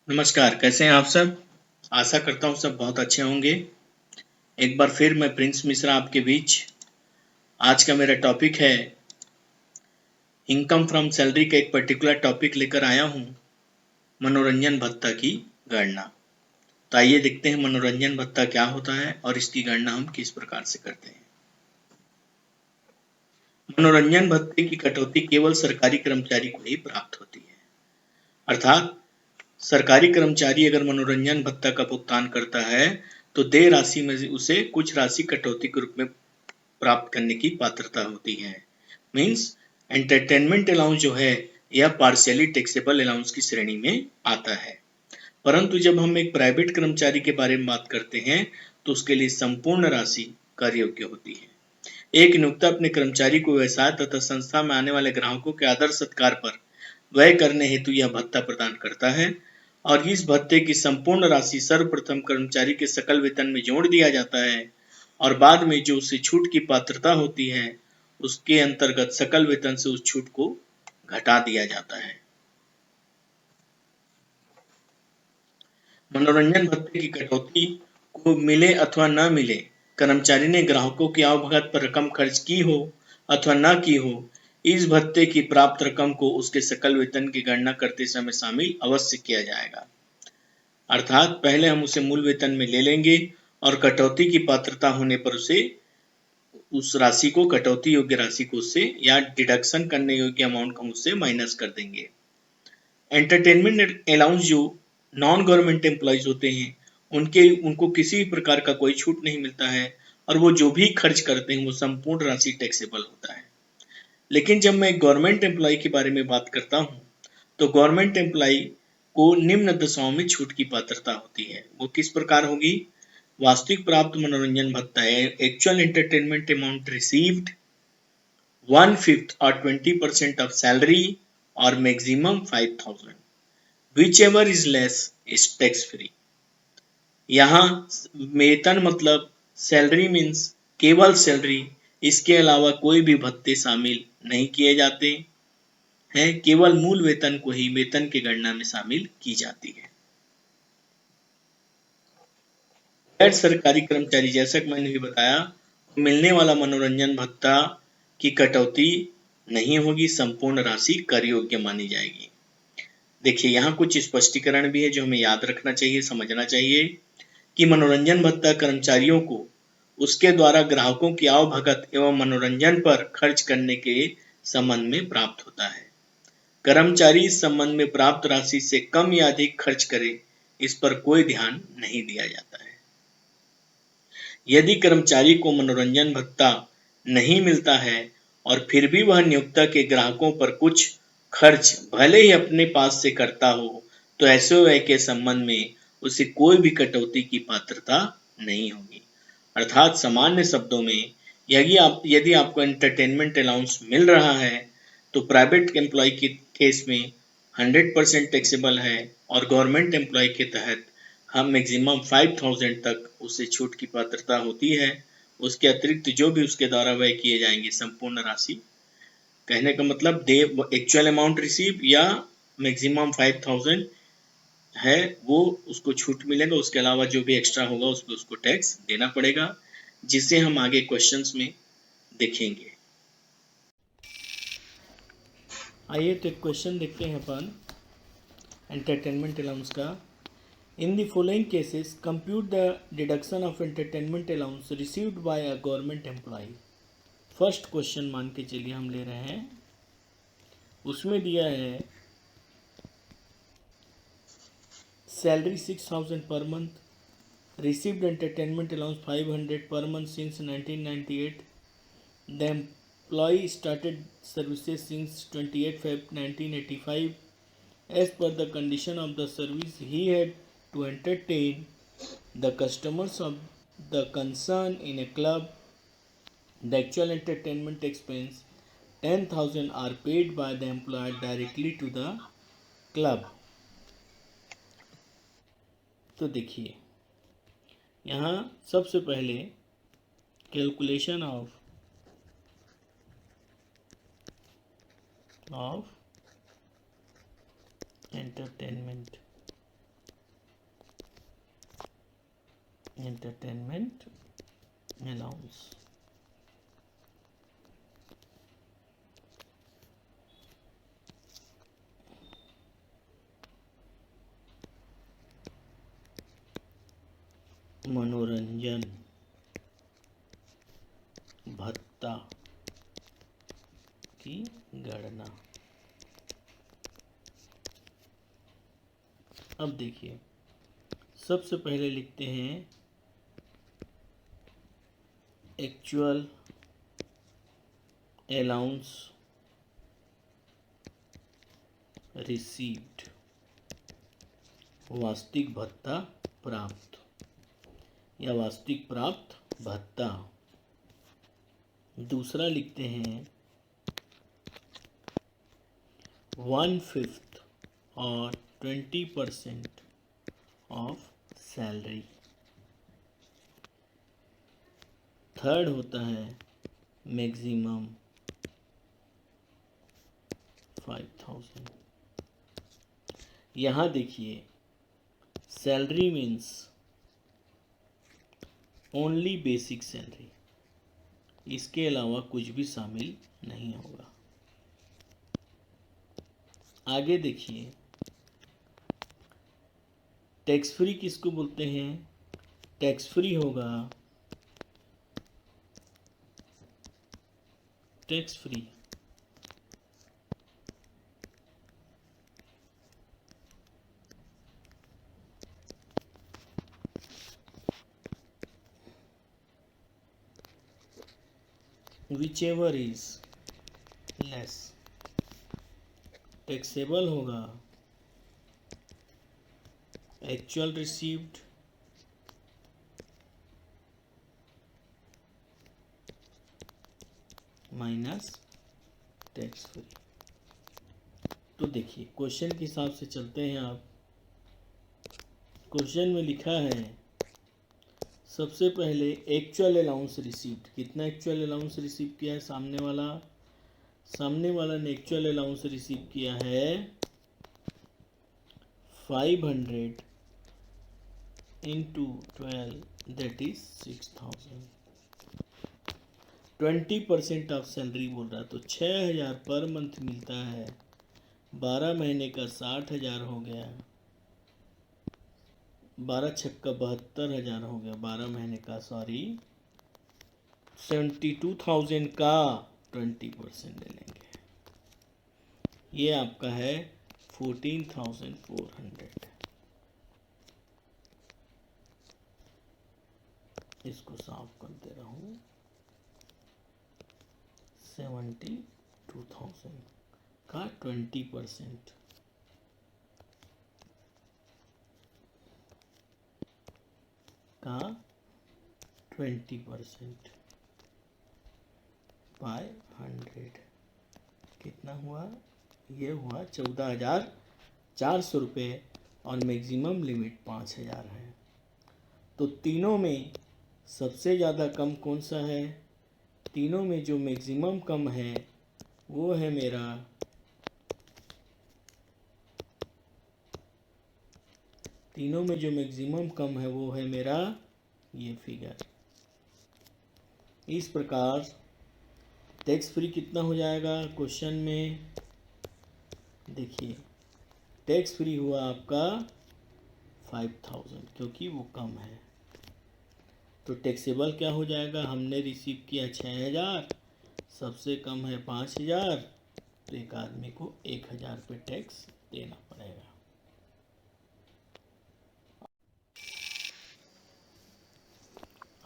नमस्कार, कैसे हैं आप सब? आशा करता हूँ सब बहुत अच्छे होंगे। एक बार फिर मैं प्रिंस मिश्रा आपके बीच। आज का मेरा टॉपिक है इनकम फ्रॉम सैलरी का एक पर्टिकुलर टॉपिक लेकर आया हूँ, मनोरंजन भत्ता की गणना। तो आइए देखते हैं मनोरंजन भत्ता क्या होता है और इसकी गणना हम किस प्रकार से करते हैं। मनोरंजन भत्ते की कटौती केवल सरकारी कर्मचारी को ही प्राप्त होती है। अर्थात सरकारी कर्मचारी अगर मनोरंजन भत्ता का भुगतान करता है तो देय राशि में से उसे कुछ राशि कटौती के रूप में प्राप्त करने की पात्रता होती है। मीन्स एंटरटेनमेंट अलाउंस जो है यह पार्शियली टैक्सेबल अलाउंस की श्रेणी में आता है। परंतु जब हम एक प्राइवेट कर्मचारी के बारे में बात करते हैं तो उसके लिए संपूर्ण राशि कर योग्य होती है। एक नियोक्ता अपने कर्मचारी को व्यवसाय तथा संस्था में आने वाले ग्राहकों के आदर सत्कार पर व्यय करने हेतु यह भत्ता प्रदान करता है और इस भत्ते की संपूर्ण राशि सर्वप्रथम कर्मचारी के सकल वेतन में जोड़ दिया जाता है और बाद में जो उसे छूट की पात्रता होती है उसके अंतर्गत सकल वेतन से उस छूट को घटा दिया जाता है। मनोरंजन भत्ते की कटौती को मिले अथवा न मिले, कर्मचारी ने ग्राहकों की आवभगत पर रकम खर्च की हो अथवा न की हो, इस भत्ते की प्राप्त रकम को उसके सकल वेतन की गणना करते समय शामिल अवश्य किया जाएगा। अर्थात पहले हम उसे मूल वेतन में ले लेंगे और कटौती की पात्रता होने पर उसे उस राशि को कटौती योग्य राशि को उससे या डिडक्शन करने योग्य अमाउंट को हम उससे माइनस कर देंगे। एंटरटेनमेंट अलाउंस जो नॉन गवर्नमेंट एम्प्लॉयज होते हैं उनको किसी भी प्रकार का कोई छूट नहीं मिलता है और वो जो भी खर्च करते हैं वो संपूर्ण राशि टैक्सेबल होता है। लेकिन जब मैं गवर्नमेंट एम्प्लॉय के बारे में बात करता हूँ तो गवर्नमेंट एम्प्लॉय को निम्न दशाओं में छूट की पात्रता होती है। वो किस प्रकार होगी? वास्तविक प्राप्त मनोरंजन भत्ता है actual entertainment amount received 1/5 or 20% of salary or maximum 5,000 whichever is less is tax free। यहाँ वेतन मतलब सैलरी मीन्स केवल सैलरी, इसके अलावा कोई भी भत्ते शामिल नहीं किए जाते हैं, केवल मूल वेतन को ही वेतन की गणना में शामिल की जाती है। गैर सरकारी कर्मचारी जैसा कि मैंने भी बताया मिलने वाला मनोरंजन भत्ता की कटौती नहीं होगी, संपूर्ण राशि कर योग्य मानी जाएगी। देखिए यहाँ कुछ स्पष्टीकरण भी है जो हमें याद रखना चाहिए, समझना चाहिए कि मनोरंजन भत्ता कर्मचारियों को उसके द्वारा ग्राहकों की आवभगत एवं मनोरंजन पर खर्च करने के संबंध में प्राप्त होता है। कर्मचारी इस संबंध में प्राप्त राशि से कम या अधिक खर्च करे इस पर कोई ध्यान नहीं दिया जाता है। यदि कर्मचारी को मनोरंजन भत्ता नहीं मिलता है और फिर भी वह नियोक्ता के ग्राहकों पर कुछ खर्च भले ही अपने पास से करता हो तो ऐसे व्यय के संबंध में उसे कोई भी कटौती की पात्रता नहीं होगी। अर्थात सामान्य शब्दों में यदि आपको एंटरटेनमेंट अलाउंस मिल रहा है तो प्राइवेट एम्प्लॉय के केस में 100% टैक्सेबल है और गवर्नमेंट एम्प्लॉय के तहत हम मैक्सिमम 5,000 तक उसे छूट की पात्रता होती है। उसके अतिरिक्त जो भी उसके द्वारा व्यय किए जाएंगे संपूर्ण राशि, कहने का मतलब दे एक्चुअल अमाउंट रिसीव या मैक्सिमम 5,000 है वो उसको छूट मिलेगा। उसके अलावा जो भी एक्स्ट्रा होगा उस पर उसको टैक्स देना पड़ेगा, जिसे हम आगे क्वेश्चंस में देखेंगे। आइए तो एक क्वेश्चन देखते हैं अपन एंटरटेनमेंट अलाउंस का। In the following cases, compute the deduction of entertainment allowance received by a government employee। First question मान के चलिए हम ले रहे हैं, उसमें दिया है salary 6,000 per month, received entertainment allowance 500 per month since 1998, the employ started services since 28 Feb 1985, as per the condition of the service he had to entertain the customers of the concern in a club, the actual entertainment expense 10,000 are paid by the employer directly to the club। तो देखिए यहाँ सबसे पहले calculation of entertainment entertainment allowance. मनोरंजन भत्ता की गणना। अब देखिए, सबसे पहले लिखते हैं एक्चुअल अलाउंस रिसीव्ड, वास्तविक भत्ता प्राप्त या वास्तविक प्राप्त भत्ता। दूसरा लिखते हैं 1/5 और 20% ऑफ सैलरी। थर्ड होता है मैक्सिमम 5000। यहाँ देखिए, salary means only basic salary, इसके अलावा कुछ भी शामिल नहीं होगा। आगे देखिए, टैक्स फ्री किसको बोलते हैं? टैक्स फ्री होगा tax free whichever is less। Taxable होगा actual received minus tax free. तो देखिए, क्वेश्चन के हिसाब से चलते हैं। आप क्वेश्चन में लिखा है सबसे पहले एक्चुअल अलाउंस रिसीव्ड। कितना एक्चुअल अलाउंस रिसीव किया है? सामने वाला ने एक्चुअल अलाउंस रिसीव किया है 500 into 12, that is 6000। 20% of salary बोल रहा है, तो 6000 पर मंथ मिलता है। 12 महीने का 60,000 हो गया। 12 छक्का 72,000 हो गया। 12 महीने का 72,000 का 20% ले लेंगे। ये आपका है 14,400। इसको साफ कर दे रहा हूँ। 72,000 का 20% का 20% बाय 100 कितना हुआ? ये हुआ 14,400 रुपये और मैक्सिमम लिमिट 5,000 है। तो तीनों में सबसे ज़्यादा कम कौन सा है? तीनों में जो मैक्सिमम कम है वो है मेरा ये फिगर। इस प्रकार टैक्स फ्री कितना हो जाएगा? क्वेश्चन में देखिए, टैक्स फ्री हुआ आपका 5,000 क्योंकि वो कम है। तो टैक्सेबल क्या हो जाएगा? हमने रिसीव किया 6,000, सबसे कम है 5,000, तो एक आदमी को 1,000 पे टैक्स देना पड़ेगा।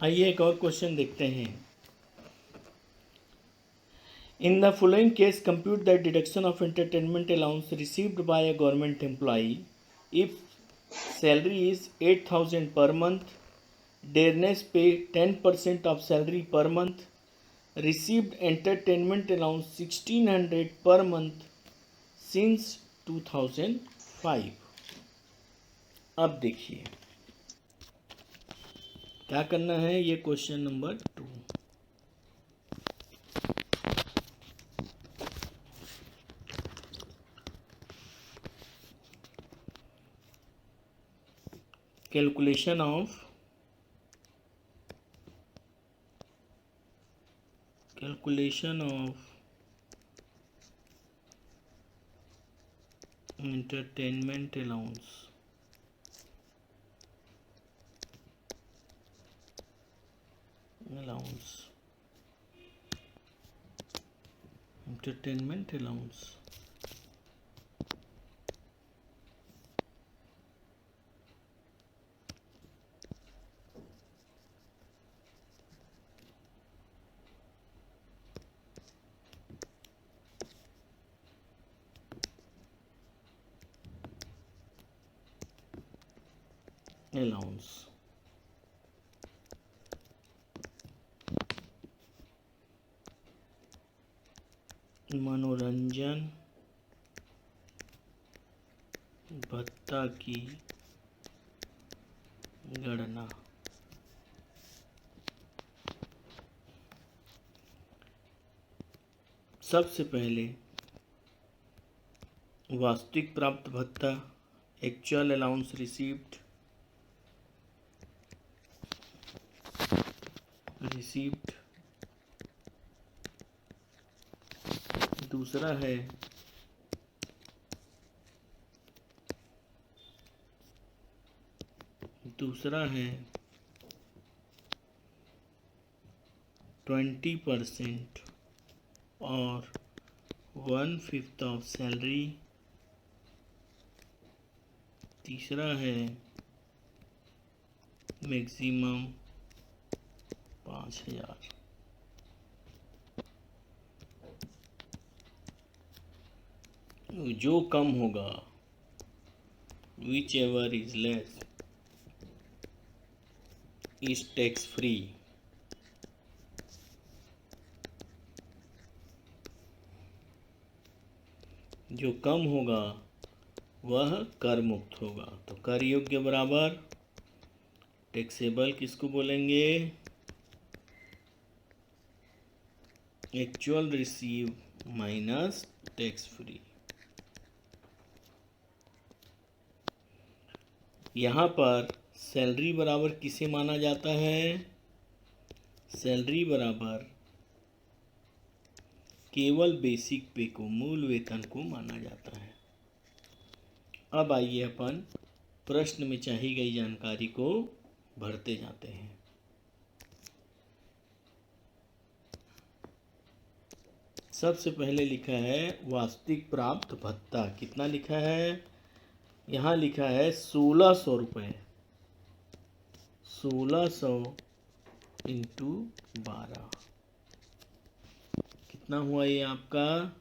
आइए एक और क्वेश्चन देखते हैं। In the following case compute the deduction of entertainment allowance received by a government employee if salary is 8,000 per month, dearness pay 10% of salary per month, received entertainment allowance 1,600 per month since 2005। अब देखिए क्या करना है। ये question number 2। Calculation of calculation of entertainment allowance entertainment allowance allowance मनोरंजन भत्ता की गणना। सबसे पहले वास्तविक प्राप्त भत्ता, एक्चुअल अलाउंस रिसीव्ड दूसरा है दूसरा है 20% और 1/5 ऑफ सैलरी। तीसरा है मैक्सिमम 5000। जो कम होगा which ever is less is tax free. जो कम होगा वह कर मुक्त होगा। तो कर योग्य बराबर टैक्सेबल किसको बोलेंगे? Actual receive minus tax free. यहाँ पर सैलरी बराबर किसे माना जाता है? सैलरी बराबर केवल बेसिक पे को, मूल वेतन को माना जाता है। अब आइए अपन प्रश्न में चाही गई जानकारी को भरते जाते हैं। सबसे पहले लिखा है वास्तविक प्राप्त भत्ता। कितना लिखा है? यहाँ लिखा है 1600 रुपये। 1600 इंटू 12 कितना हुआ ये आपका?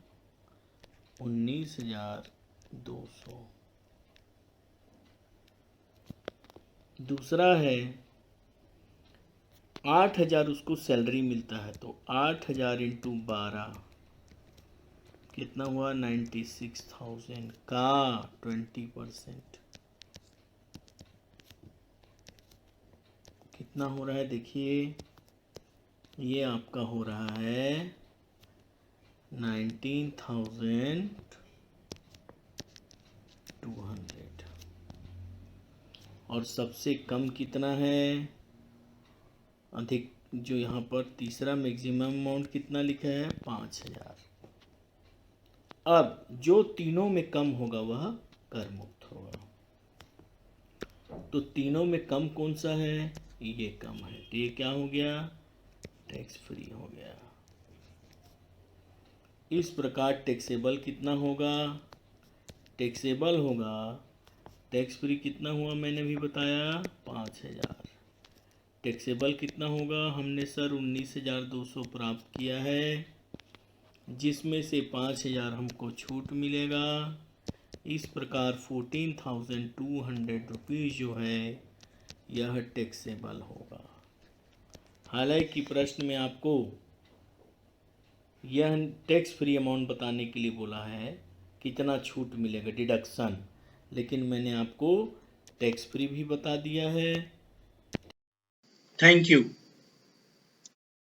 19,200। दूसरा है 8,000 उसको सैलरी मिलता है, तो 8,000 इंटू 12 कितना हुआ? 96,000 का 20% कितना हो रहा है? देखिए ये आपका हो रहा है 19,200। और सबसे कम कितना है? अधिक जो यहाँ पर तीसरा मैक्सिमम अमाउंट कितना लिखा है? 5,000। अब जो तीनों में कम होगा वह कर मुक्त होगा। तो तीनों में कम कौन सा है? ये कम है, तो ये क्या हो गया? टैक्स फ्री हो गया। इस प्रकार टैक्सेबल कितना होगा? टैक्सेबल होगा, टैक्स फ्री कितना हुआ मैंने भी बताया? 5,000। टैक्सेबल कितना होगा? हमने सर 19,200 प्राप्त किया है, जिसमें से 5,000 हमको छूट मिलेगा। इस प्रकार 14,200 रुपीज़ जो है यह टैक्सेबल होगा। हालांकि प्रश्न में आपको यह टैक्स फ्री अमाउंट बताने के लिए बोला है कितना छूट मिलेगा, डिडक्शन, लेकिन मैंने आपको टैक्स फ्री भी बता दिया है। Thank you.